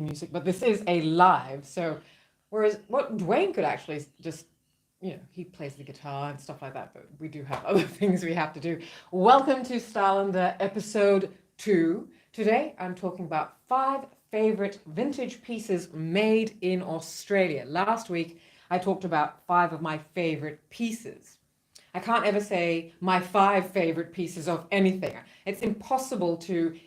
music, but this is a live. So, whereas what Dwayne could actually just, he plays the guitar and stuff like that, but we do have other things we have to do. Welcome to STYLANDER episode 2. Today, I'm talking about 5 favorite vintage pieces made in Australia. Last week, I talked about 5 of my favorite pieces. I can't ever say my 5 favorite pieces of anything. It's impossible to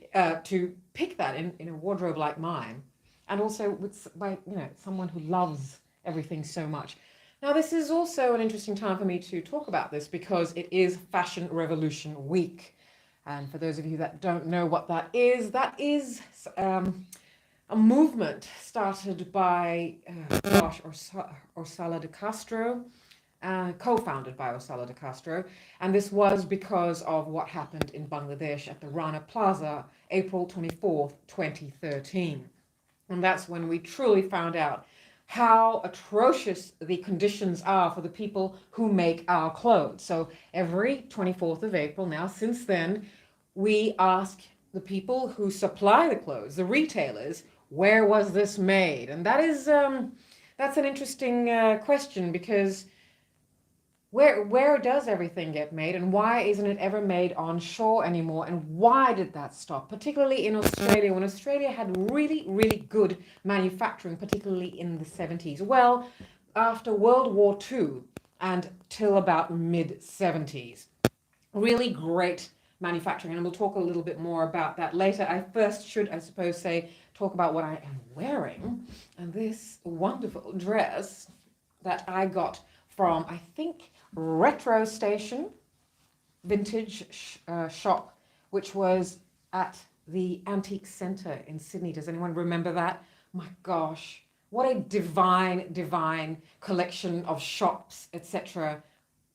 pick that in a wardrobe like mine, and also by someone who loves everything so much. Now, this is also an interesting time for me to talk about this because it is Fashion Revolution Week, and for those of you that don't know what that is a movement started by Ursula de Castro, co-founded by Ursula de Castro, and this was because of what happened in Bangladesh at the Rana Plaza, April 24th, 2013. And that's when we truly found out how atrocious the conditions are for the people who make our clothes. So every 24th of April now, since then, we ask the people who supply the clothes, the retailers, where was this made? And that's an interesting question, because where does everything get made, and why isn't it ever made on shore anymore? And why did that stop? Particularly in Australia, when Australia had really, really good manufacturing, particularly in the 70s. Well, after World War II and till about mid-70s. Really great manufacturing, and we'll talk a little bit more about that later. I first should, I suppose, talk about what I am wearing, and this wonderful dress that I got from, I think, Retro Station vintage shop, which was at the Antique Centre in Sydney. Does anyone remember that? My gosh, what a divine collection of shops, etc.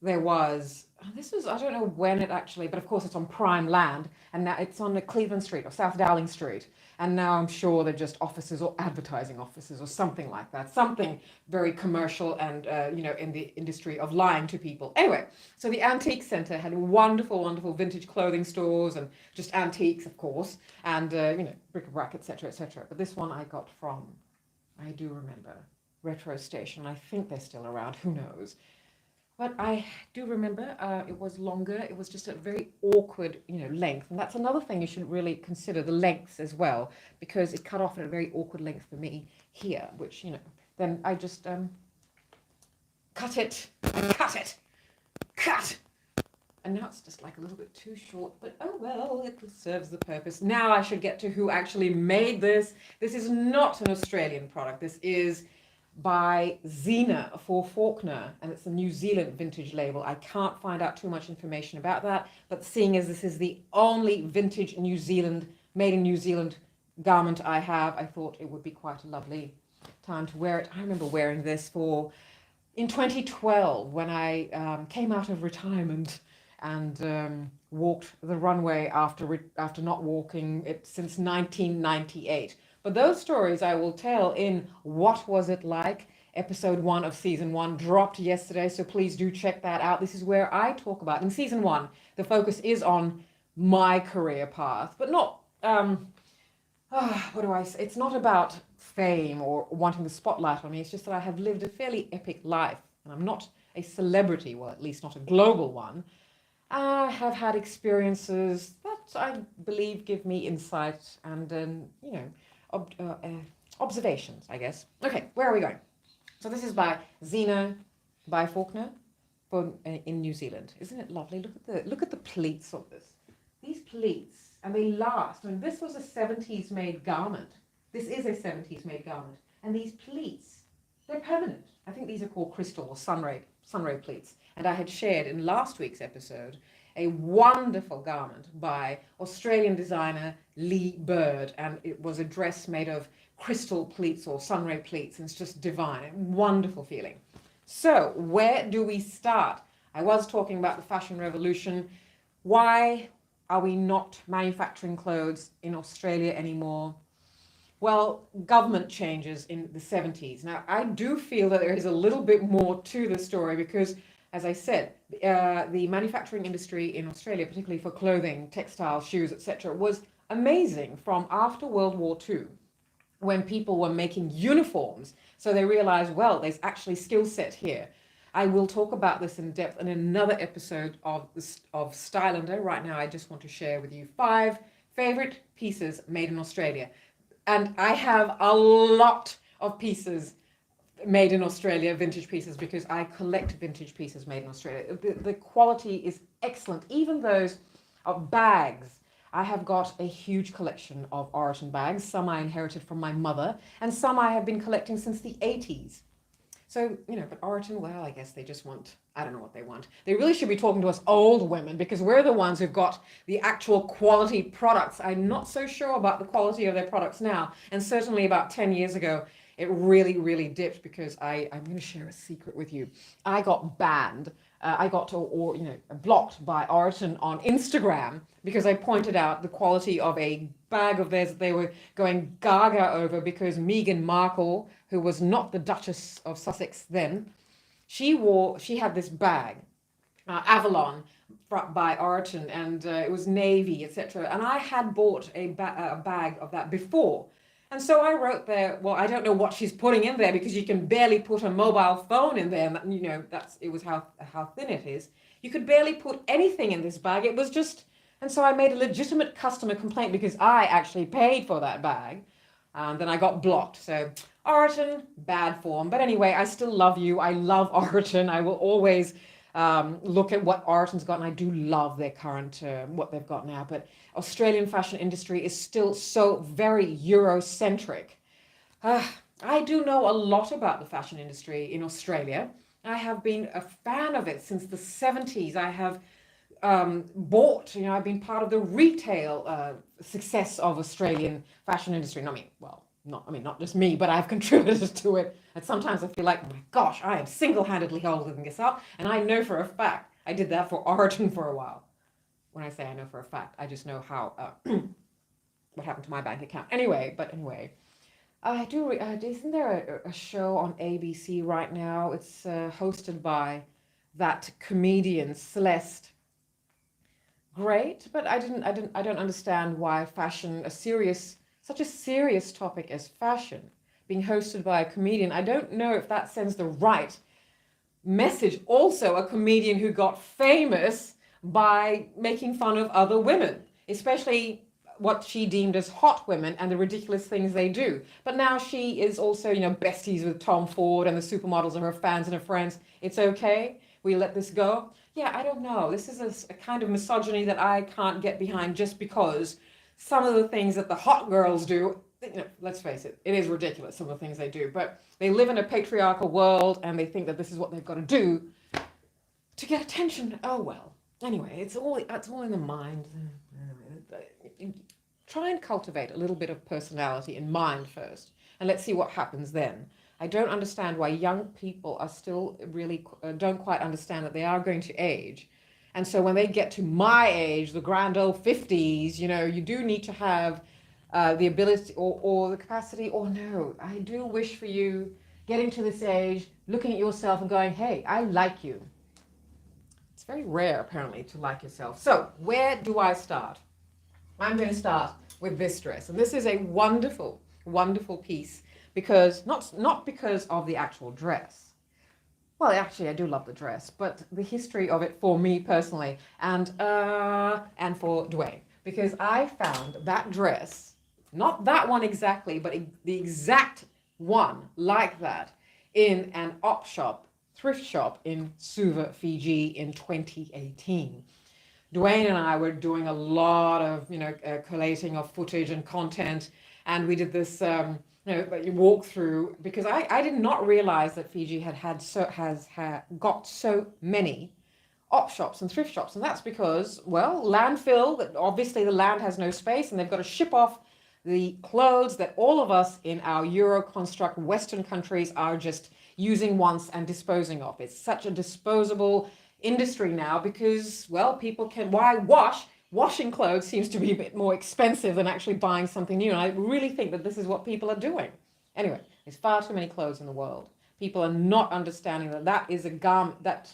there was. This was, I don't know when it actually, but of course it's on prime land, and now it's on the Cleveland Street or South Dowling Street. And now I'm sure they're just offices or advertising offices or something like that. Something very commercial and, in the industry of lying to people. Anyway, so the Antique Centre had wonderful, wonderful vintage clothing stores and just antiques, of course, and, bric-a-brac, etc., etc. But this one I got from, I do remember, Retro Station. I think they're still around, who knows. But I do remember it was longer. It was just a very awkward, length. And that's another thing you should really consider, the lengths as well, because it cut off at a very awkward length for me here, which, then I just cut it, cut. And now it's just like a little bit too short, but oh well, it serves the purpose. Now I should get to who actually made this. This is not an Australian product. This is by Zena for Faulkner, and it's a New Zealand vintage label. I can't find out too much information about that, but seeing as this is the only vintage made in New Zealand garment I have, I thought it would be quite a lovely time to wear it. I remember wearing this in 2012 when I came out of retirement and walked the runway after not walking it since 1998. But those stories I will tell in What Was It Like? Episode 1 of Season 1 dropped yesterday, so please do check that out. This is where I talk about, in Season 1, the focus is on my career path, but not, what do I say? It's not about fame or wanting the spotlight on me. It's just that I have lived a fairly epic life, and I'm not a celebrity, well, at least not a global one. I have had experiences that I believe give me insight and, observations, I guess. Okay, where are we going? So this is by Zena by Faulkner in New Zealand. Isn't it lovely? Look at the pleats of this. These pleats, and they last. I mean, this was a 70s made garment. This is a 70s made garment, and these pleats, they're permanent. I think these are called crystal or sunray pleats. And I had shared in last week's episode a wonderful garment by Australian designer Lee Bird, and it was a dress made of crystal pleats or sunray pleats, and it's just divine, wonderful feeling. So where do we start? I was talking about the fashion revolution. Why are we not manufacturing clothes in Australia anymore? Well, government changes in the 70s. Now, I do feel that there is a little bit more to the story because, as I said, the manufacturing industry in Australia, particularly for clothing, textiles, shoes, etc., was amazing from after World War II. when people were making uniforms. So they realized, well, there's actually skill set here. I will talk about this in depth in another episode of Stylander. Right now, I just want to share with you 5 favorite pieces made in Australia. And I have a lot of pieces made in Australia, vintage pieces, because I collect vintage pieces made in Australia. The quality is excellent. Even those bags. I have got a huge collection of Oroton bags. Some I inherited from my mother, and some I have been collecting since the 80s. So, but Oroton, well, I guess they just want, I don't know what they want. They really should be talking to us old women, because we're the ones who've got the actual quality products. I'm not so sure about the quality of their products now. And certainly about 10 years ago, it really, really dipped, because I'm going to share a secret with you. I got banned. I got blocked by Oroton on Instagram because I pointed out the quality of a bag of theirs that they were going gaga over, because Meghan Markle, who was not the Duchess of Sussex then, she had this bag, Avalon, by Oroton, and it was navy, etc. And I had bought a bag of that before. And so I wrote there, well, I don't know what she's putting in there, because you can barely put a mobile phone in there. And, it was how thin it is. You could barely put anything in this bag. It was just, and so I made a legitimate customer complaint, because I actually paid for that bag. And then I got blocked. So Oroton, bad form. But anyway, I still love you. I love Oroton. I will always look at what Oroton's got, and I do love their current, what they've got now. But Australian fashion industry is still so very Eurocentric. I do know a lot about the fashion industry in Australia. I have been a fan of it since the 70s. I have bought, I've been part of the retail success of Australian fashion industry. Not just me, but I've contributed to it. And sometimes I feel like, oh my gosh, I am single-handedly holding this up. And I know for a fact I did that for Oroton for a while. When I say I know for a fact, I just know how what happened to my bank account. Anyway, isn't there a show on ABC right now? It's hosted by that comedian Celeste. Great, but I don't understand why fashion, such a serious topic as fashion, being hosted by a comedian. I don't know if that sends the right message. Also, a comedian who got famous by making fun of other women, especially what she deemed as hot women and the ridiculous things they do. But now she is also, besties with Tom Ford, and the supermodels are her fans and her friends. It's okay. We let this go. Yeah, I don't know. This is a kind of misogyny that I can't get behind, just because some of the things that the hot girls do, let's face it, it is ridiculous, some of the things they do. But they live in a patriarchal world, and they think that this is what they've got to do to get attention. Oh, well. Anyway, it's all in the mind. Try and cultivate a little bit of personality in mind first, and let's see what happens then. I don't understand why young people are still really don't quite understand that they are going to age. And so when they get to my age, the grand old 50s, you do need to have the ability or the capacity, or no, I do wish for you getting to this age, looking at yourself and going, hey, I like you. It's very rare, apparently, to like yourself. So where do I start? I'm going to start with this dress. And this is a wonderful, wonderful piece, because not because of the actual dress. Well, actually, I do love the dress, but the history of it for me personally, and for Dwayne, because I found that dress, not that one exactly, but the exact one like that, in an op shop, thrift shop in Suva, Fiji in 2018. Dwayne and I were doing a lot of, collating of footage and content, and we did this, walk through, because I did not realize that Fiji has got so many op shops and thrift shops, and that's because, well, landfill. That obviously the land has no space, and they've got to ship off the clothes that all of us in our Euro-construct Western countries are just using once and disposing of. It's such a disposable industry now, because, well, people can, washing clothes seems to be a bit more expensive than actually buying something new. And I really think that this is what people are doing. Anyway, there's far too many clothes in the world. People are not understanding that is a garment that,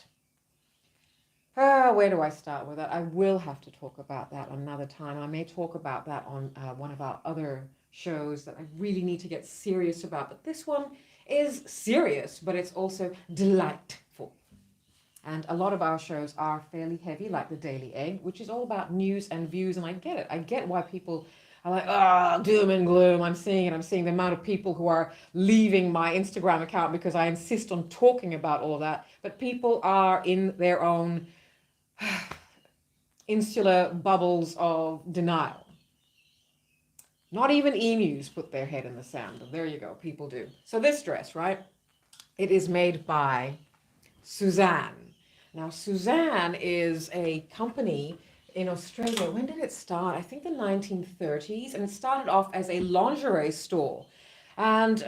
where do I start with that? I will have to talk about that another time. I may talk about that on one of our other shows that I really need to get serious about. But this one is serious, but it's also delightful. And a lot of our shows are fairly heavy, like the Daily Egg, which is all about news and views. And I get it. I get why people are like, ah, doom and gloom. I'm seeing it. I'm seeing the amount of people who are leaving my Instagram account because I insist on talking about all of that. But people are in their own insular bubbles of denial. Not even emus put their head in the sand. But there you go. People do. So this dress, right? It is made by Suzanne. Now, Suzanne is a company in Australia. When did it start? I think the 1930s. And it started off as a lingerie store. And,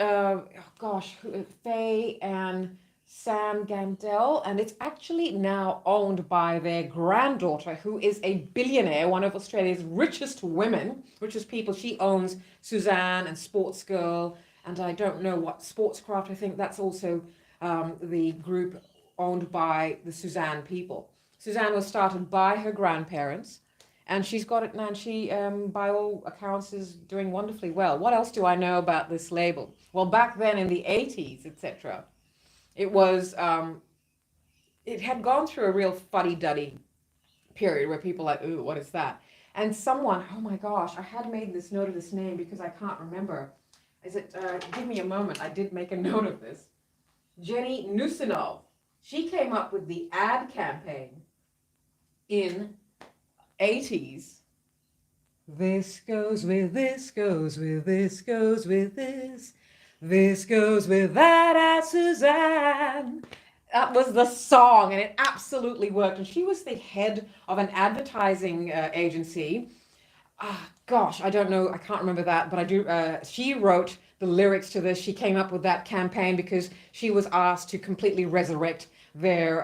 Faye and Sam Gandel. And it's actually now owned by their granddaughter, who is a billionaire, one of Australia's richest people. She owns Suzanne and Sports Girl. And I don't know what Sportscraft. I think that's also the group owned by the Suzanne people. Suzanne was started by her grandparents, and she's got it now, and she, by all accounts, is doing wonderfully well. What else do I know about this label? Well, back then in the 80s, etc., it was, it had gone through a real fuddy-duddy period where people were like, ooh, what is that? And someone, oh my gosh, I had made this note of this name because I can't remember. Give me a moment, I did make a note of this. Jenny Nusinov. She came up with the ad campaign in 80s. This goes with this, goes with this, goes with this. This goes with that at Suzanne. That was the song, and it absolutely worked. And she was the head of an advertising agency. I don't know, I can't remember that, but I do. She wrote the lyrics to this. She came up with that campaign because she was asked to completely resurrect their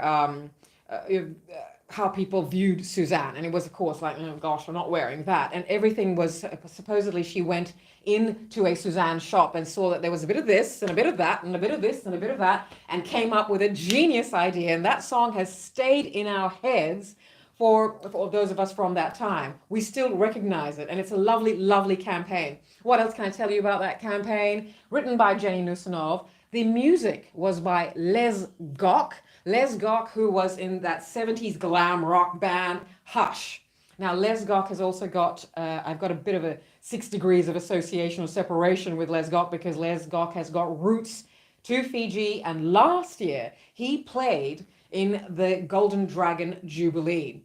how people viewed Suzanne. And it was, of course, like, oh gosh, I'm not wearing that. And everything was, supposedly she went into a Suzanne shop and saw that there was a bit of this and a bit of that and a bit of this and a bit of that, and came up with a genius idea. And that song has stayed in our heads for those of us from that time. We still recognize it, and it's a lovely, lovely campaign. What else can I tell you about that campaign? Written by Jenny Nusinov. The music was by Les Gock. Les Gock, who was in that 70s glam rock band, Hush. Now, Les Gock has also got, I've got a bit of a 6 degrees of association or separation with Les Gock, because Les Gock has got roots to Fiji, and last year he played in the Golden Dragon Jubilee,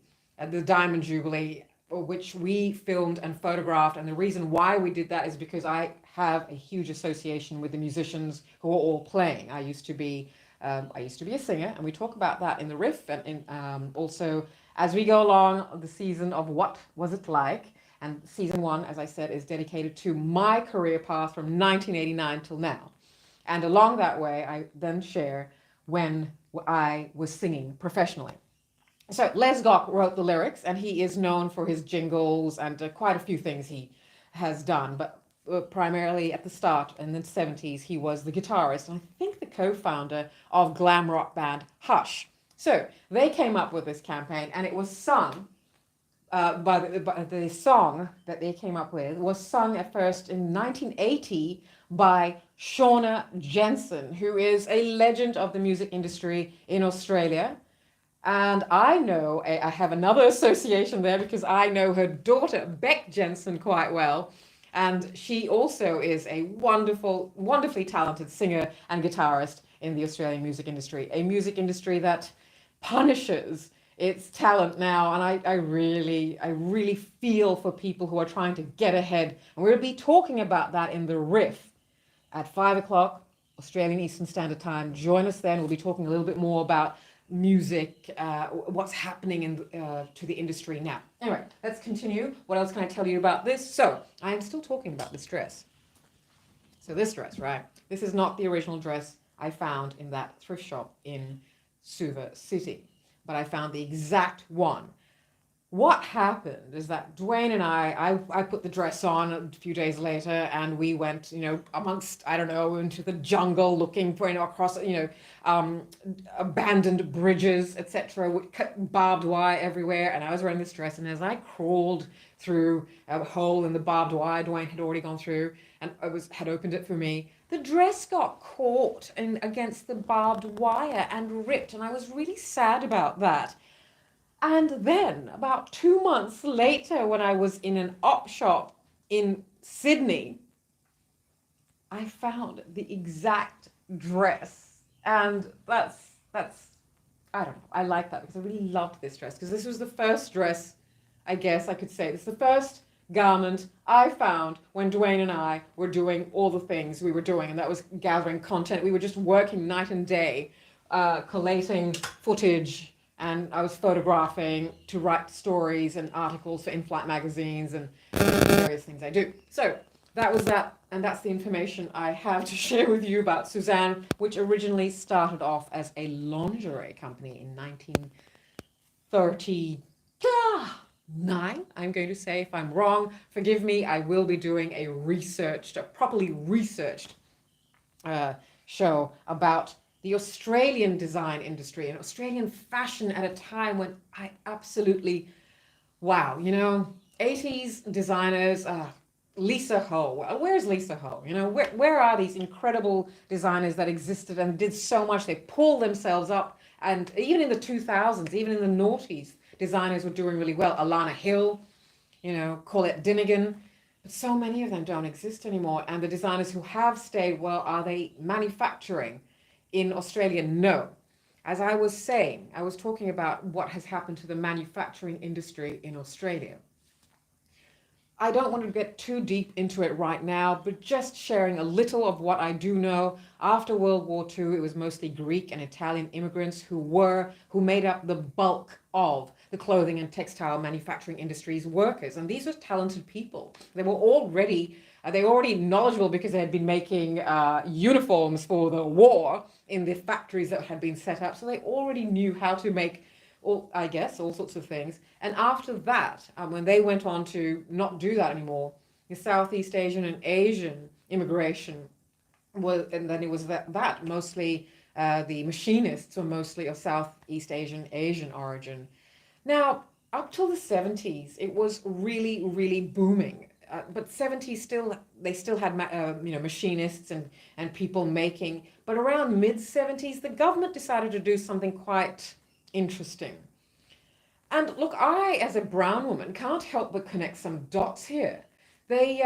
the Diamond Jubilee, which we filmed and photographed. And the reason why we did that is because I have a huge association with the musicians who are all playing. I used to be a singer, and we talk about that in the riff, and also as we go along the season of What Was It Like. And season 1, as I said, is dedicated to my career path from 1989 till now. And along that way, I then share when I was singing professionally. So Les Gock wrote the lyrics, and he is known for his jingles and quite a few things he has done. But primarily at the start in the 70s, he was the guitarist, and I think the co-founder of glam rock band Hush. So they came up with this campaign, and it was sung by the song that they came up with was sung at first in 1980 by Shauna Jensen, who is a legend of the music industry in Australia. And I know, I have another association there because I know her daughter, Beck Jensen, quite well. And she also is a wonderfully talented singer and guitarist in the Australian music industry, a music industry that punishes its talent now. And I really feel for people who are trying to get ahead. And we'll be talking about that in the riff at 5 o'clock, Australian Eastern Standard Time. Join us then. We'll be talking a little bit more about music, what's happening to the industry now. Anyway, let's continue. What else can I tell you about this? So I am still talking about this dress. So this dress, right? This is not the original dress I found in that thrift shop in Suva City, but I found the exact one. what happened is that Dwayne and I put the dress on a few days later, and we went, amongst, I don't know, into the jungle looking for, across, abandoned bridges, etc., with barbed wire everywhere. And I was wearing this dress, and as I crawled through a hole in the barbed wire Dwayne had already gone through, and had opened it for me, the dress got caught against the barbed wire and ripped, and I was really sad about that. And then, about 2 months later, when I was in an op shop in Sydney, I found the exact dress. And that's I don't know. I like that because I really loved this dress, because this was the first dress, I guess I could say. This is the first garment I found when Dwayne and I were doing all the things we were doing, and that was gathering content. We were just working night and day, collating footage, and I was photographing to write stories and articles for in-flight magazines and various things I do. So that was that, and that's the information I have to share with you about Suzanne, which originally started off as a lingerie company in 1939. I'm going to say, if I'm wrong, forgive me. I will be doing a properly researched show about the Australian design industry and Australian fashion at a time when I absolutely, wow, 80s designers, Lisa Ho. Where's Lisa Ho? Where are these incredible designers that existed and did so much? They pulled themselves up, and even in the 2000s, even in the noughties, designers were doing really well. Alana Hill, Colette Dinnigan. But so many of them don't exist anymore. And the designers who have stayed, well, are they manufacturing in Australia? No. As I was saying, I was talking about what has happened to the manufacturing industry in Australia. I don't want to get too deep into it right now, but just sharing a little of what I do know. After World War II, it was mostly Greek and Italian immigrants who made up the bulk of the clothing and textile manufacturing industry's workers. And these were talented people. They were already knowledgeable because they had been making uniforms for the war in the factories that had been set up. So they already knew how to make all sorts of things. And after that, when they went on to not do that anymore, the Southeast Asian and Asian immigration mostly the machinists were mostly of Southeast Asian origin. Now, up till the 70s, it was really, really booming. But 70s they still had machinists and people making. But around mid 70s, the government decided to do something quite interesting. And look, I, as a brown woman, can't help but connect some dots here. They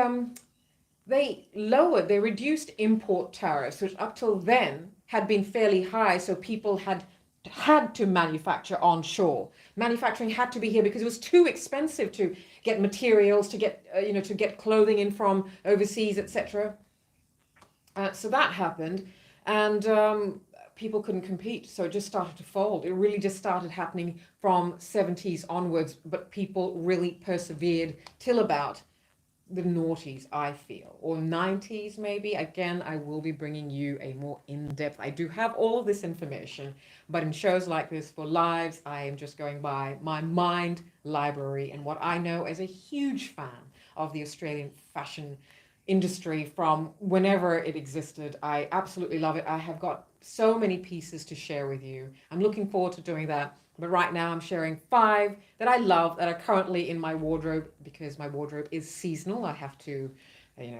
reduced import tariffs, which up till then had been fairly high, so people had to manufacture onshore. Manufacturing had to be here because it was too expensive to get materials, to get clothing in from overseas, etc. So that happened, and people couldn't compete, so it just started to fold. It really just started happening from 70s onwards, but people really persevered till about the noughties, I feel, or 90s maybe. Again, I will be bringing you a more in-depth. I do have all of this information, but in shows like this for lives, I am just going by my mind library and what I know as a huge fan of the Australian fashion industry from whenever it existed. I absolutely love it. I have got so many pieces to share with you. I'm looking forward to doing that. But right now I'm sharing 5 that I love that are currently in my wardrobe, because my wardrobe is seasonal. I have to,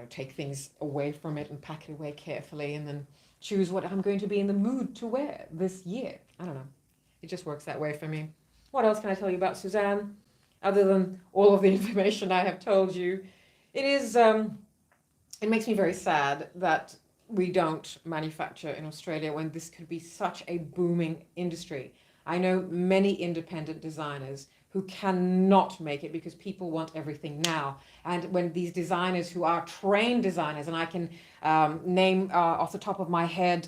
take things away from it and pack it away carefully and then choose what I'm going to be in the mood to wear this year. I don't know. It just works that way for me. What else can I tell you about Suzanne? Other than all of the information I have told you, it makes me very sad that we don't manufacture in Australia when this could be such a booming industry. I know many independent designers who cannot make it because people want everything now. And when these designers who are trained designers, and I can name off the top of my head,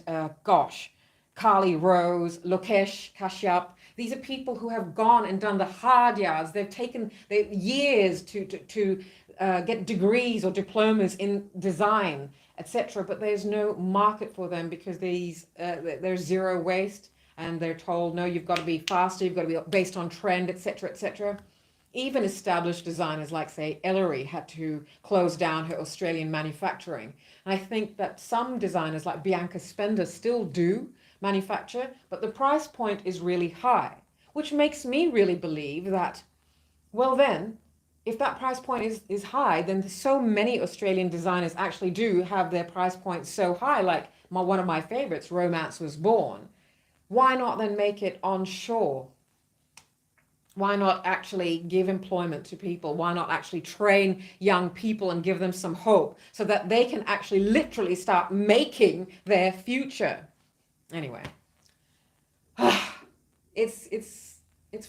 Carly Rose, Lokesh Kashyap, these are people who have gone and done the hard yards. They've taken years to get degrees or diplomas in design, etc. But there's no market for them because there's zero waste. And they're told, no, you've got to be faster, you've got to be based on trend, etc., etc. Even established designers like, say, Ellery had to close down her Australian manufacturing. And I think that some designers like Bianca Spender still do manufacture, but the price point is really high, which makes me really believe that, well, then, if that price point is high, then so many Australian designers actually do have their price points so high, like one of my favorites, Romance Was Born. Why not then make it onshore? Why not actually give employment to people? Why not actually train young people and give them some hope so that they can actually literally start making their future? Anyway, it's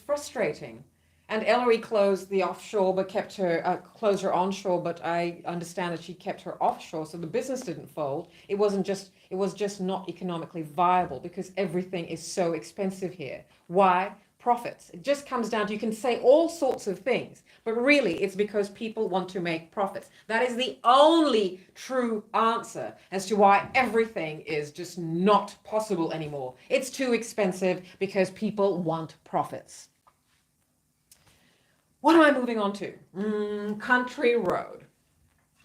frustrating. And Ellery closed the offshore, but closed her onshore. But I understand that she kept her offshore, so the business didn't fold. It was just not economically viable because everything is so expensive here. Why? Profits. It just comes down to, you can say all sorts of things, but really it's because people want to make profits. That is the only true answer as to why everything is just not possible anymore. It's too expensive because people want profits. What am I moving on to? Country Road.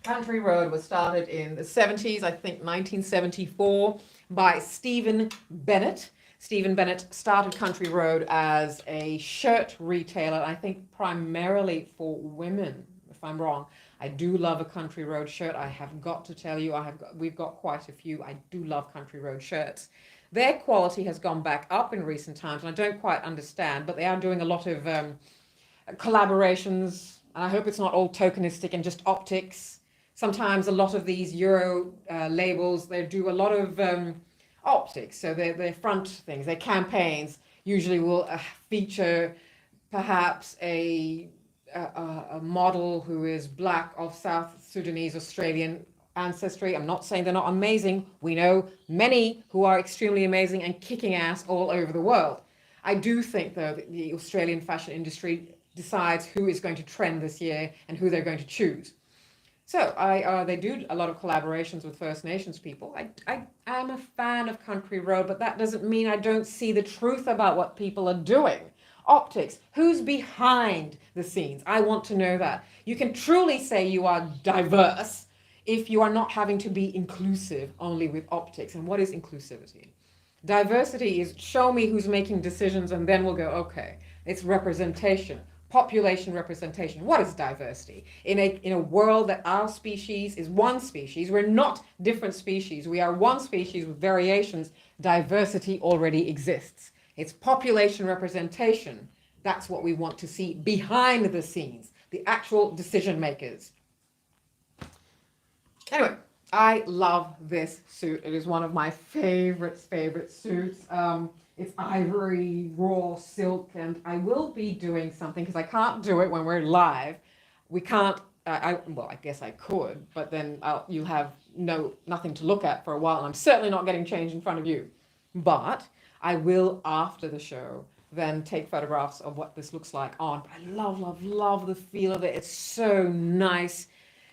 Country Road was started in the 70s, I think 1974, by Stephen Bennett. Stephen Bennett started Country Road as a shirt retailer, I think primarily for women, if I'm wrong. I do love a Country Road shirt. I have got to tell you, we've got quite a few. I do love Country Road shirts. Their quality has gone back up in recent times, and I don't quite understand, but they are doing a lot of collaborations, and I hope it's not all tokenistic and just optics. Sometimes a lot of these Euro labels, they do a lot of optics, so their front things, their campaigns usually will feature perhaps a model who is black of South Sudanese Australian ancestry. I'm not saying they're not amazing. We know many who are extremely amazing and kicking ass all over the world. I do think, though, that the Australian fashion industry decides who is going to trend this year and who they're going to choose. So they do a lot of collaborations with First Nations people. I am a fan of Country Road, but that doesn't mean I don't see the truth about what people are doing. Optics, who's behind the scenes? I want to know that. You can truly say you are diverse if you are not having to be inclusive only with optics. And what is inclusivity? Diversity is show me who's making decisions, and then we'll go, okay, it's representation. Population representation. What is diversity? In a world that our species is one species, we're not different species. We are one species with variations. Diversity already exists. It's population representation. That's what we want to see behind the scenes, the actual decision makers. Anyway, I love this suit. It is one of my favorite suits. It's ivory, raw silk, and I will be doing something because I can't do it when we're live. We can't, well, I guess I could, but then you'll have nothing to look at for a while, and I'm certainly not getting changed in front of you. But I will, after the show, then take photographs of what this looks like on. But I love the feel of it. It's so nice.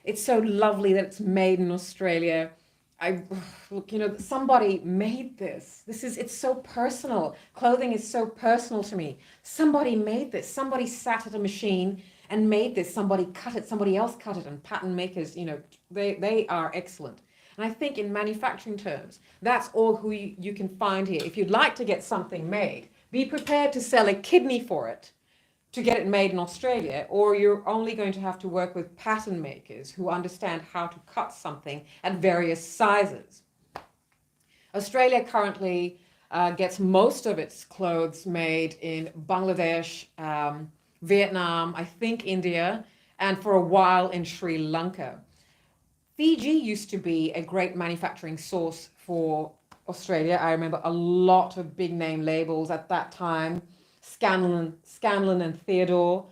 It's so lovely that it's made in Australia. Look, somebody made this. It's so personal. Clothing is so personal to me. Somebody made this. Somebody sat at a machine and made this. Somebody cut it. Somebody else cut it. And pattern makers, they are excellent. And I think in manufacturing terms, that's all who you can find here. If you'd like to get something made, be prepared to sell a kidney for it to get it made in Australia, or you're only going to have to work with pattern makers who understand how to cut something at various sizes. Australia currently gets most of its clothes made in Bangladesh, Vietnam, I think India, and for a while in Sri Lanka. Fiji used to be a great manufacturing source for Australia. I remember a lot of big name labels at that time. Scanlon and Theodore,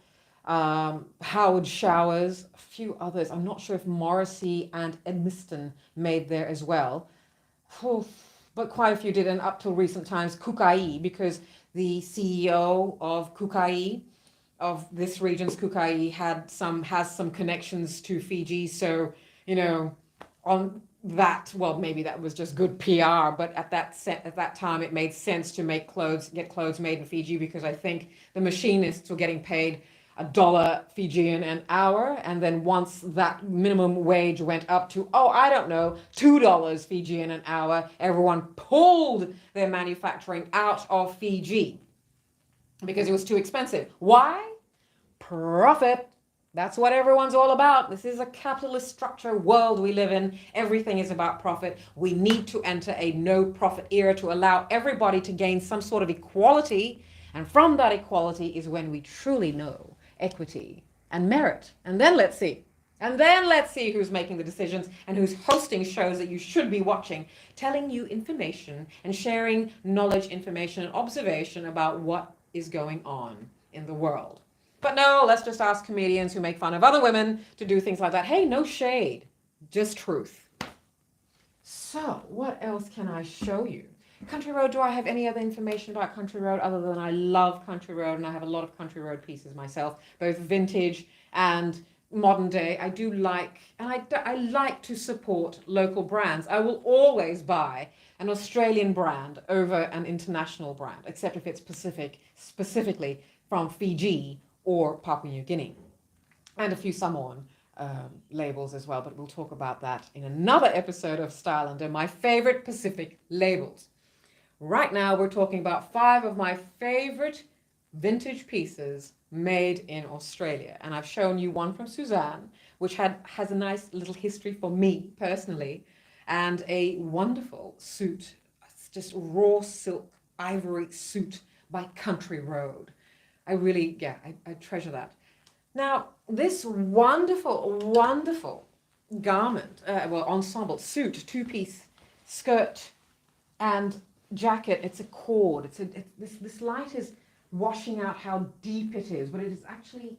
Howard Showers, a few others. I'm not sure if Morrissey and Edmiston made there as well. But quite a few did, and up till recent times, Kukai, because the CEO of Kukai, of this region's Kukai, has some connections to Fiji. So, on that, well, maybe that was just good PR, but at that time it made sense to get clothes made in Fiji, because I think the machinists were getting paid $1 Fijian an hour. And then once that minimum wage went up to, oh, I don't know, $2 Fijian an hour, everyone pulled their manufacturing out of Fiji because it was too expensive. Why? Profit. That's what everyone's all about. This is a capitalist structure world we live in. Everything is about profit. We need to enter a no profit era to allow everybody to gain some sort of equality. And from that equality is when we truly know equity and merit. And then let's see. And then let's see who's making the decisions and who's hosting shows that you should be watching, telling you information and sharing knowledge, information, and observation about what is going on in the world. But no, let's just ask comedians who make fun of other women to do things like that. Hey, no shade, just truth. So what else can I show you? Country Road, do I have any other information about Country Road other than I love Country Road and I have a lot of Country Road pieces myself, both vintage and modern day. I do like, and I like to support local brands. I will always buy an Australian brand over an international brand, except if it's specifically from Fiji or Papua New Guinea, and a few Samoan labels as well, but we'll talk about that in another episode of STYLANDER, my favorite Pacific labels. Right now, we're talking about 5 of my favorite vintage pieces made in Australia, and I've shown you one from Suzanne, which has a nice little history for me personally, and a wonderful suit. It's just raw silk ivory suit by Country Road. I really, I treasure that. Now, this wonderful, wonderful garment, ensemble, suit, 2-piece skirt and jacket, it's a cord. This light is washing out how deep it is, but it is actually,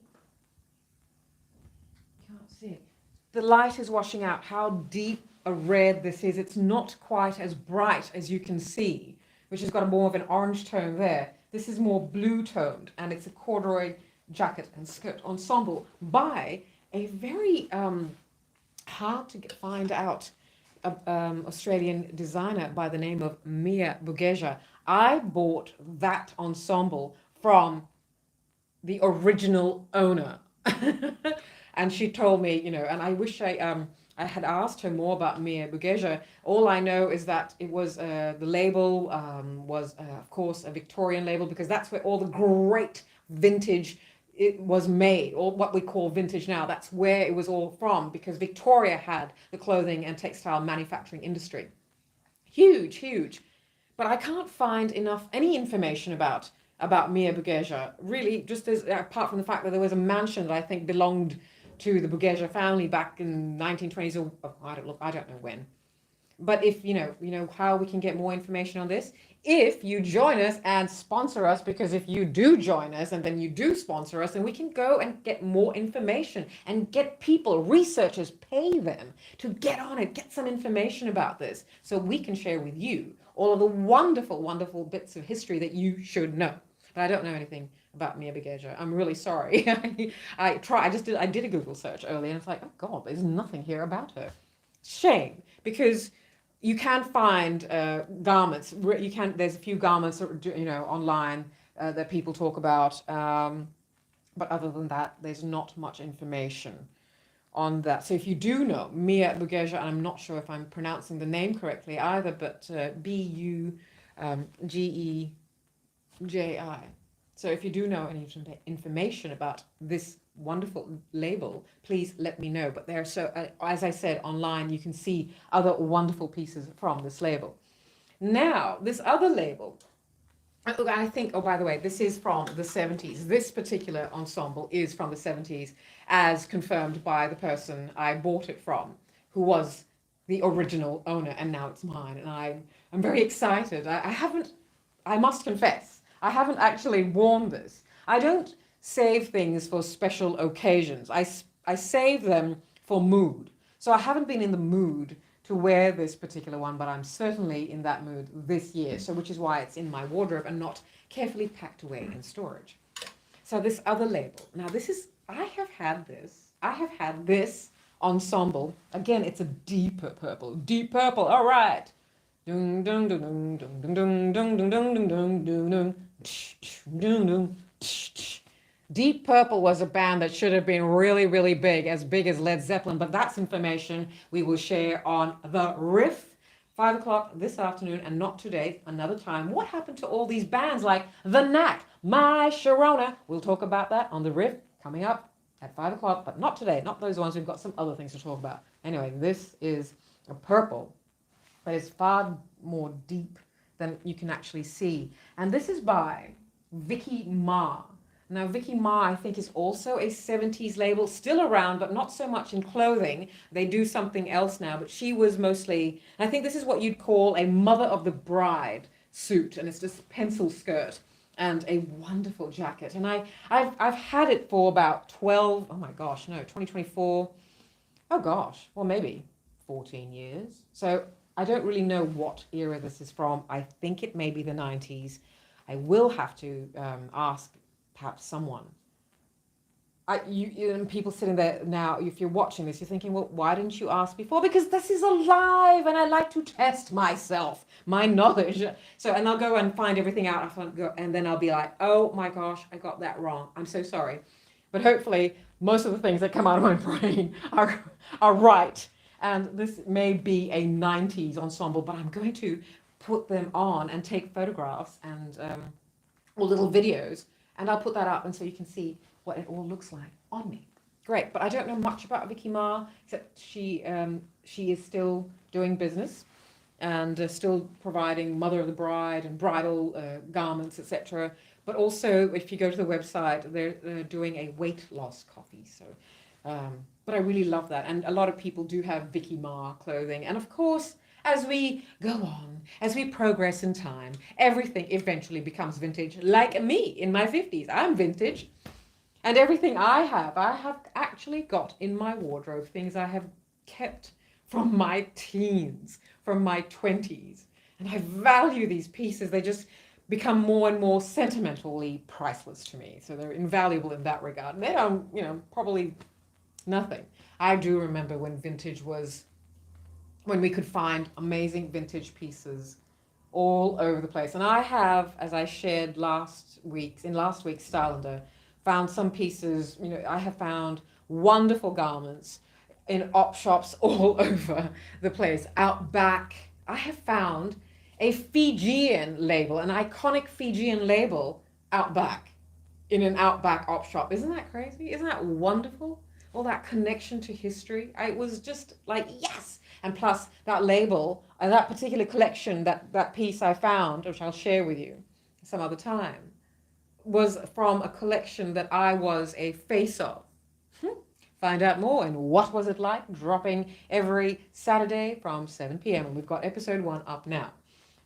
can't see it. The light is washing out how deep a red this is. It's not quite as bright as you can see, which has got more of an orange tone there. This is more blue toned, and it's a corduroy jacket and skirt ensemble by a very hard to find out Australian designer by the name of Mia Bugeja. I bought that ensemble from the original owner. And she told me, and I wish I had asked her more about Mia Bugeja. All I know is that it was the label was, of course, a Victorian label, because that's where all the great vintage it was made, or what we call vintage now. That's where it was all from, because Victoria had the clothing and textile manufacturing industry. Huge, huge. But I can't find any information about Mia Bugeja, really, just apart from the fact that there was a mansion that I think belonged to the Bugeja family back in 1920s, or I don't know when. But if you know how we can get more information on this, if you join us and sponsor us, because if you do join us and then you do sponsor us, then we can go and get more information and get people, researchers, pay them to get on it, get some information about this, so we can share with you all of the wonderful, wonderful bits of history that you should know. But I don't know anything about Mia Bugeja. I'm really sorry. I did a Google search earlier, and it's like, oh God, there's nothing here about her. Shame, because you can find garments. There's a few garments, online that people talk about. But other than that, there's not much information on that. So if you do know Mia Bugeja, and I'm not sure if I'm pronouncing the name correctly either, but Bugeji. So if you do know any information about this wonderful label, please let me know. But as I said, online you can see other wonderful pieces from this label. Now, this other label, I think, by the way, this is from the 70s. This particular ensemble is from the 70s, as confirmed by the person I bought it from, who was the original owner, and now it's mine. And I'm very excited. I must confess, I haven't actually worn this. I don't save things for special occasions. I save them for mood. So I haven't been in the mood to wear this particular one, but I'm certainly in that mood this year. So which is why it's in my wardrobe and not carefully packed away in storage. So this other label. Now I have had this ensemble. Again, it's a deeper purple. Deep purple. All right. Dung dung dung dung dung dung dung dung dung dung dung dung dung. Deep Purple was a band that should have been really, really big, as big as Led Zeppelin, but that's information we will share on The Riff, 5 o'clock this afternoon, and not today, another time. What happened to all these bands like The Knack, My Sharona? We'll talk about that on The Riff coming up at 5 o'clock, but not today, not those ones. We've got some other things to talk about. Anyway, this is a purple, but it's far more deep than you can actually see. And this is by Vicky Ma. Now, Vicky Ma, I think, is also a 70s label, still around, but not so much in clothing. They do something else now, but she was mostly, I think this is what you'd call a mother of the bride suit, and it's just pencil skirt and a wonderful jacket. And I've had it for about 12, oh my gosh, no, 2024, oh gosh, well, maybe 14 years. So I don't really know what era this is from. I think it may be the 90s. I will have to ask perhaps someone. People sitting there now, if you're watching this, you're thinking, well, why didn't you ask before? Because this is alive and I like to test myself, my knowledge. So, and I'll go and find everything out and then I'll be like, oh my gosh, I got that wrong. I'm so sorry. But hopefully most of the things that come out of my brain are right. And this may be a 90s ensemble, but I'm going to put them on and take photographs and or little videos. And I'll put that up and so you can see what it all looks like on me. Great, but I don't know much about Vicky Ma, except she is still doing business and still providing mother of the bride and bridal garments, etc. But also, if you go to the website, they're doing a weight loss coffee. So, but I really love that. And a lot of people do have Vicky Ma clothing. And of course, as we go on, as we progress in time, everything eventually becomes vintage, like me in my 50s. I'm vintage. And everything I have actually got in my wardrobe, things I have kept from my teens, from my 20s. And I value these pieces. They just become more and more sentimentally priceless to me. So they're invaluable in that regard. And they don't, probably nothing. I do remember when vintage was, when we could find amazing vintage pieces all over the place. And I have, as I shared in last week's STYLANDER, found some pieces, I have found wonderful garments in op shops all over the place. Out back, I have found a Fijian label, an iconic Fijian label out back in an Outback op shop. Isn't that crazy? Isn't that wonderful? All that connection to history. I was just like, yes. And plus that label, that particular collection, that piece I found, which I'll share with you some other time, was from a collection that I was a face of. Find out more and what was it like, dropping every Saturday from 7 p.m. And we've got episode 1 up now.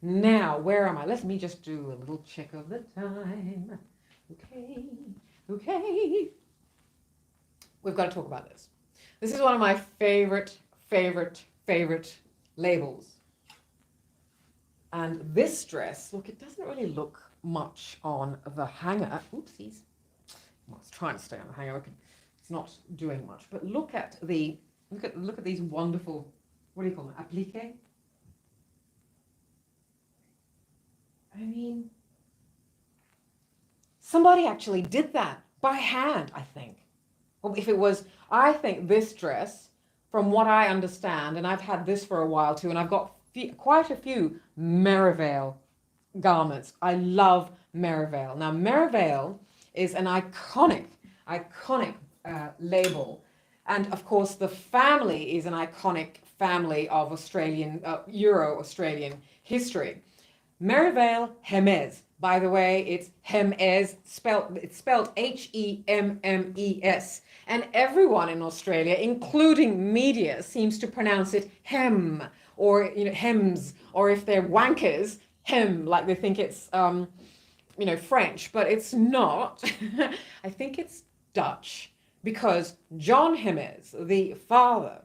Now, where am I? Let me just do a little check of the time. Okay. We've got to talk about this. This is one of my favorite labels. And this dress, look, it doesn't really look much on the hanger. Oopsies. I was trying to stay on the hanger. It's not doing much. But look at these wonderful, what do you call them? Applique? I mean, somebody actually did that by hand, I think. Well, if it was, I think this dress, from what I understand, and I've had this for a while too, and I've got quite a few Merivale garments. I love Merivale. Now, Merivale is an iconic label. And of course, the family is an iconic family of Australian, Euro-Australian history. Merivale Hermes. By the way, it's Hermes, it's spelled Hemmes. And everyone in Australia, including media, seems to pronounce it hem, or hems, or if they're wankers, hem, like they think it's French, but it's not. I think it's Dutch, because John Hermes, the father,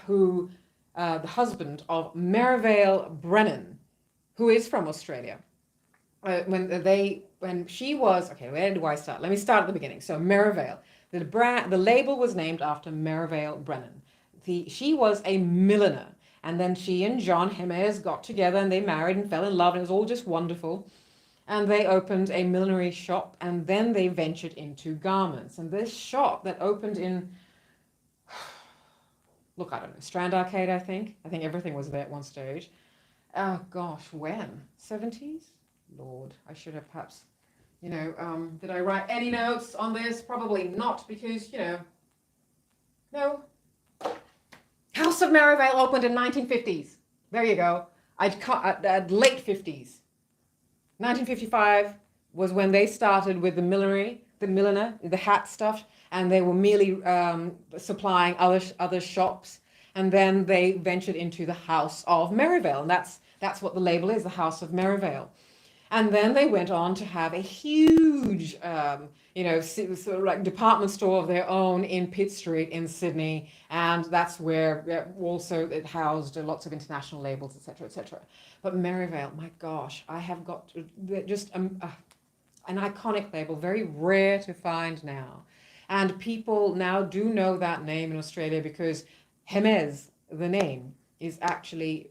the husband of Merivale Brennan, who is from Australia, when she was, okay, where do I start? Let me start at the beginning. So Merivale, the label was named after Merivale Brennan. She was a milliner, and then she and John Hermes got together and they married and fell in love, and it was all just wonderful. and they opened a millinery shop, and then they ventured into garments. And this shop that opened in, look, I don't know, Strand Arcade, I think. I think everything was there at one stage. Oh gosh, when? 70s? Lord, I should have perhaps, did I write any notes on this? Probably not, because, no. House of Merivale opened in 1950s. There you go. Late 50s. 1955 was when they started with the millinery, the milliner, the hat stuff, and they were merely supplying other shops. And then they ventured into the House of Merivale, and that's what the label is, the House of Merivale. And then they went on to have a huge, sort of like department store of their own in Pitt Street in Sydney, and that's where also it housed lots of international labels, etc., etc. But Merivale, my gosh, I have got just an iconic label, very rare to find now, and people now do know that name in Australia because Hermes, the name, is actually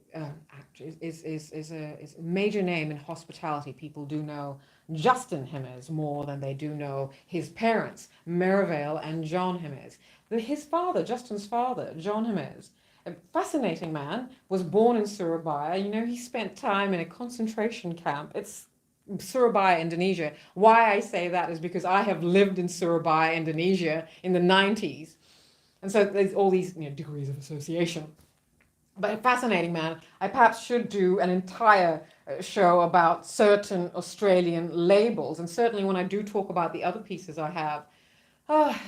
is a major name in hospitality. People do know Justin Hermes more than they do know his parents, Merivale and John Hermes. His father, Justin's father, John Hermes, a fascinating man, was born in Surabaya. He spent time in a concentration camp. It's Surabaya, Indonesia. Why I say that is because I have lived in Surabaya, Indonesia in the 90s. And so there's all these degrees of association. But a fascinating man. I perhaps should do an entire show about certain Australian labels. And certainly when I do talk about the other pieces I have, I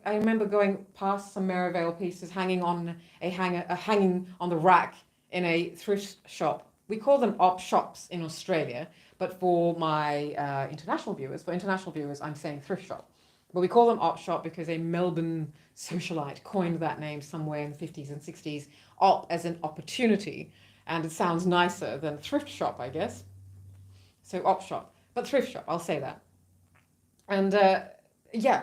remember going past some Merivale pieces hanging on hanging on the rack in a thrift shop. We call them op shops in Australia, but for my international viewers, I'm saying thrift shop. But we call them op shop because a Melbourne socialite coined that name somewhere in the 50s and 60s, op as an opportunity, and it sounds nicer than thrift shop, I guess. So op shop, but thrift shop, I'll say that. And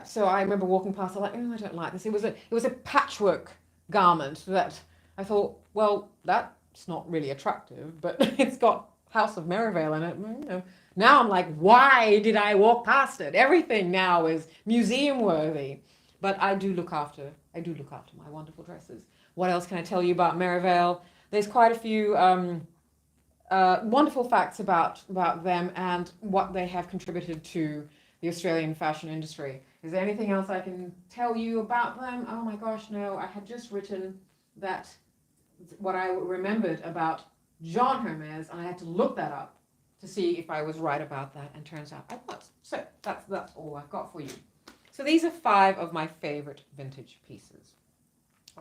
so I remember walking past, I'm like, I don't like this. It was a patchwork garment that I thought, well, that's not really attractive, but it's got House of Merivale in it. Now I'm like, why did I walk past it? Everything now is museum worthy. But I do look after my wonderful dresses. What else can I tell you about Merivale? There's quite a few wonderful facts about them and what they have contributed to the Australian fashion industry. Is there anything else I can tell you about them? Oh my gosh, no. I had just written that what I remembered about John Hermes, and I had to look that up to see if I was right about that, and turns out I was. So that's all I've got for you. So these are 5 of my favorite vintage pieces.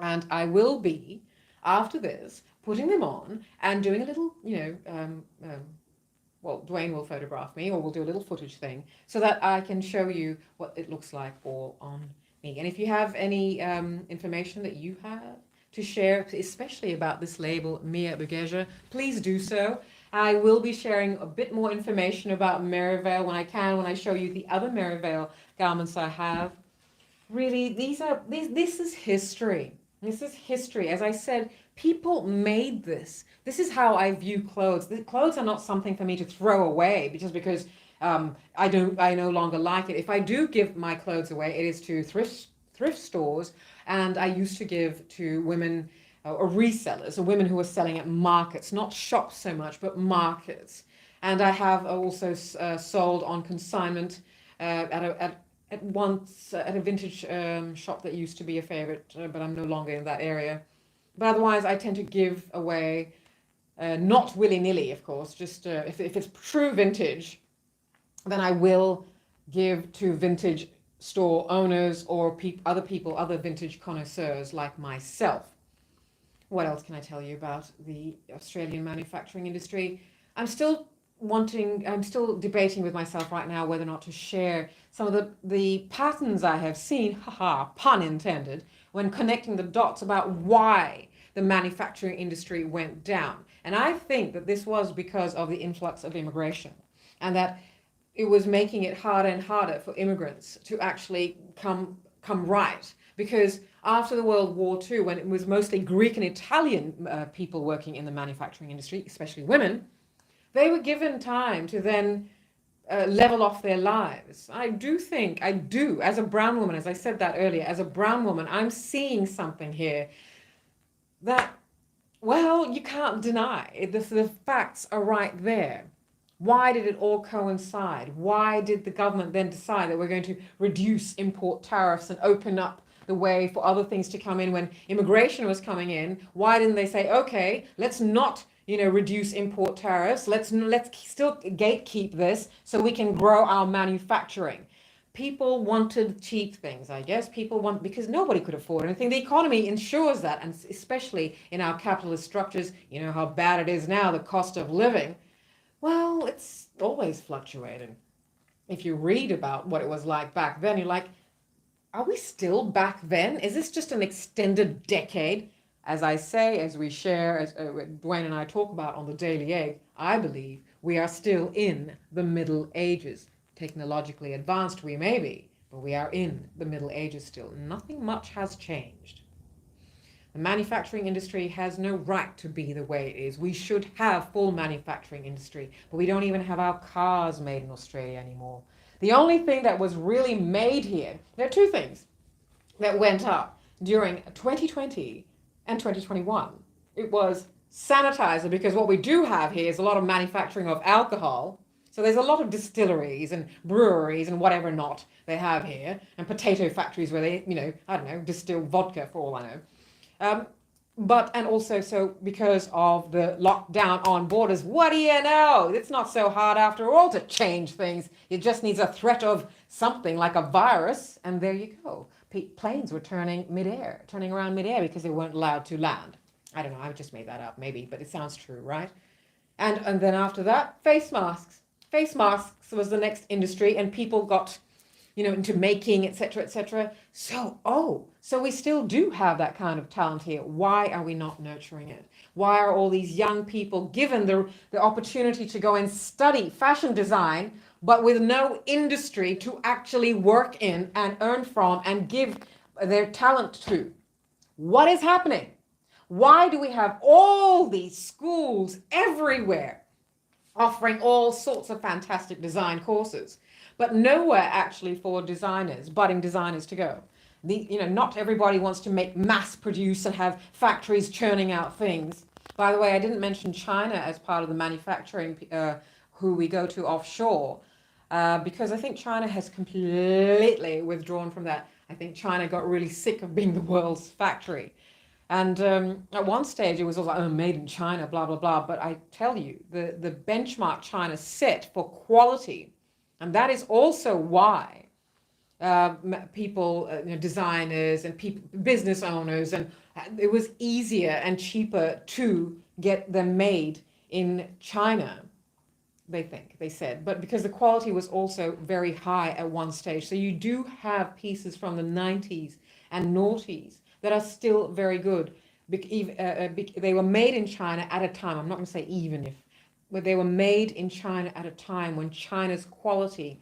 And I will be, after this, putting them on and doing a little, Dwayne will photograph me, or we'll do a little footage thing so that I can show you what it looks like all on me. And if you have any information that you have to share, especially about this label, Mia Bugeja, please do so. I will be sharing a bit more information about Merivale when I show you the other Merivale garments I have. Really, this is history. This is history. As I said, people made this. This is how I view clothes. The clothes are not something for me to throw away just because I no longer like it. If I do give my clothes away, it is to thrift stores, and I used to give to women or resellers, or women who are selling at markets, not shops so much, but markets. And I have also sold on consignment at a vintage shop that used to be a favorite, but I'm no longer in that area. But otherwise, I tend to give away, not willy-nilly, of course, just if it's true vintage, then I will give to vintage store owners or other vintage connoisseurs like myself. What else can I tell you about the Australian manufacturing industry? I'm still debating with myself right now whether or not to share some of the patterns I have seen, pun intended, when connecting the dots about why the manufacturing industry went down. And I think that this was because of the influx of immigration, and that it was making it harder and harder for immigrants to actually come right. Because after the World War II, when it was mostly Greek and Italian people working in the manufacturing industry, especially women, They were given time to then level off their lives. I do, as a brown woman, as I said that earlier, as a brown woman, I'm seeing something here that, well, you can't deny. The facts are right there. Why did it all coincide? Why did the government then decide that we're going to reduce import tariffs and open up the way for other things to come in when immigration was coming in? Why didn't they say, okay, let's not, reduce import tariffs. Let's still gatekeep this so we can grow our manufacturing. People wanted cheap things, I guess. Because nobody could afford anything. The economy ensures that, and especially in our capitalist structures, you know how bad it is now, the cost of living. Well, it's always fluctuating. If you read about what it was like back then, you're like, are we still back then? Is this just an extended decade? As I say, as we share, as Dwayne and I talk about on the Daily Egg, I believe we are still in the Middle Ages. Technologically advanced we may be, but we are in the Middle Ages still. Nothing much has changed. The manufacturing industry has no right to be the way it is. We should have full manufacturing industry, but we don't even have our cars made in Australia anymore. The only thing that was really made here, there are two things that went up during 2020 and 2021. It was sanitizer, because what we do have here is a lot of manufacturing of alcohol. So there's a lot of distilleries and breweries and whatever not they have here, and potato factories where they, I don't know, distill vodka for all I know. And also, so because of the lockdown on borders, what do you know? It's not so hard after all to change things. It just needs a threat of something like a virus, and there you go. Planes were turning around midair because they weren't allowed to land. I don't know, I just made that up maybe, but it sounds true, right? And then after that, face masks. Face masks was the next industry, and people got into making, etc., etc. So we still do have that kind of talent here. Why are we not nurturing it? Why are all these young people given the opportunity to go and study fashion design, but with no industry to actually work in and earn from and give their talent to? What is happening? Why do we have all these schools everywhere offering all sorts of fantastic design courses, but nowhere actually for designers, budding designers to go? Not everybody wants to make mass produce and have factories churning out things. By the way, I didn't mention China as part of the manufacturing who we go to offshore, because I think China has completely withdrawn from that. I think China got really sick of being the world's factory. And at one stage, it was all like, oh, made in China, blah, blah, blah. But I tell you, the benchmark China set for quality, and that is also why people, designers and business owners, and it was easier and cheaper to get them made in China, they said. But because the quality was also very high at one stage. So you do have pieces from the 90s and noughties that are still very good. They were made in China at a time, I'm not going to say even if, but they were made in China at a time when China's quality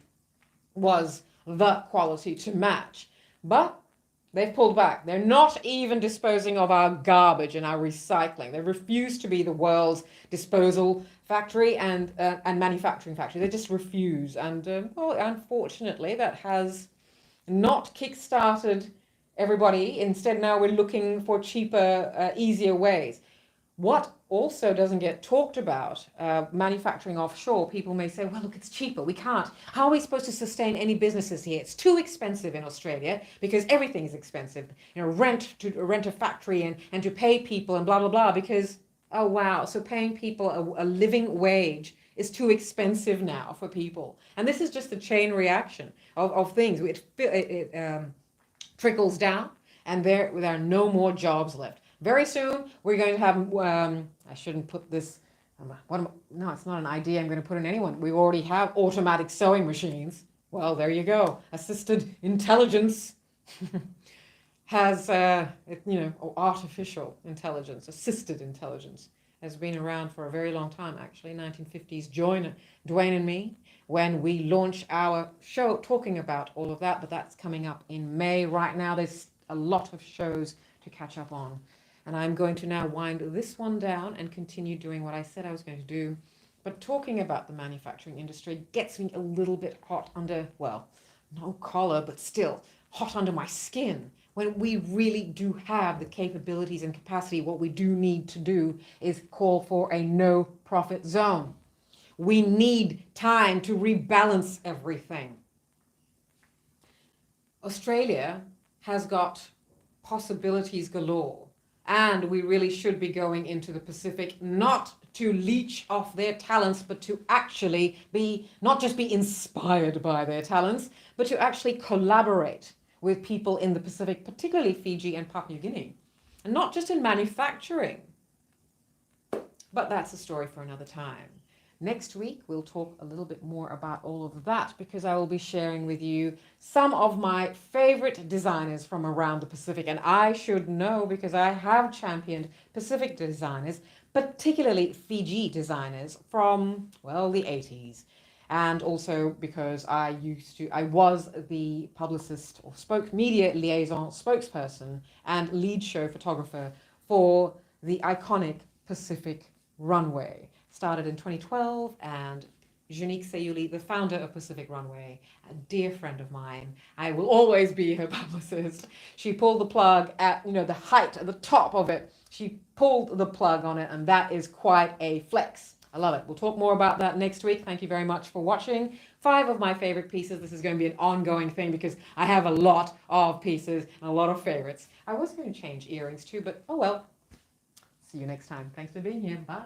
was the quality to match. But they've pulled back. They're not even disposing of our garbage and our recycling. They refuse to be the world's disposal factory and manufacturing factory. They just refuse. And unfortunately, that has not kick-started everybody. Instead, now we're looking for cheaper, easier ways. What also doesn't get talked about, manufacturing offshore, people may say, well, look, it's cheaper. We can't. How are we supposed to sustain any businesses here? It's too expensive in Australia because everything is expensive. Rent a factory and to pay people and blah, blah, blah, because, oh, wow. So paying people a living wage is too expensive now for people. And this is just a chain reaction of things. It trickles down, and there are no more jobs left. Very soon, we're going to have, I shouldn't put this, no, it's not an idea I'm going to put in anyone. We already have automatic sewing machines. Well, there you go. Assisted intelligence has, artificial intelligence, assisted intelligence has been around for a very long time, actually. 1950s, join Dwayne and me when we launch our show talking about all of that, but that's coming up in May. Right now, there's a lot of shows to catch up on. And I'm going to now wind this one down and continue doing what I said I was going to do But talking about the manufacturing industry gets me a little bit hot under, well, no collar, but still hot under my skin. When we really do have the capabilities and capacity, what we do need to do is call for a no profit zone. We need time to rebalance everything. Australia has got possibilities galore, and we really should be going into the Pacific not to leech off their talents, but to actually be, not just be inspired by their talents, but to actually collaborate with people in the Pacific, particularly Fiji and Papua New Guinea, and not just in manufacturing. But that's a story for another time. Next week, we'll talk a little bit more about all of that, because I will be sharing with you some of my favorite designers from around the Pacific. And I should know, because I have championed Pacific designers, particularly Fiji designers from, well, the 80s. And also because I was the publicist or media liaison spokesperson and lead show photographer for the iconic Pacific Runway. Started in 2012, and Janique Sayuli, the founder of Pacific Runway, a dear friend of mine, I will always be her publicist. She pulled the plug at, the height, at the top of it. She pulled the plug on it, and that is quite a flex. I love it. We'll talk more about that next week. Thank you very much for watching. 5 of my favorite pieces. This is going to be an ongoing thing because I have a lot of pieces and a lot of favorites. I was going to change earrings too, but oh well. See you next time. Thanks for being here. Bye.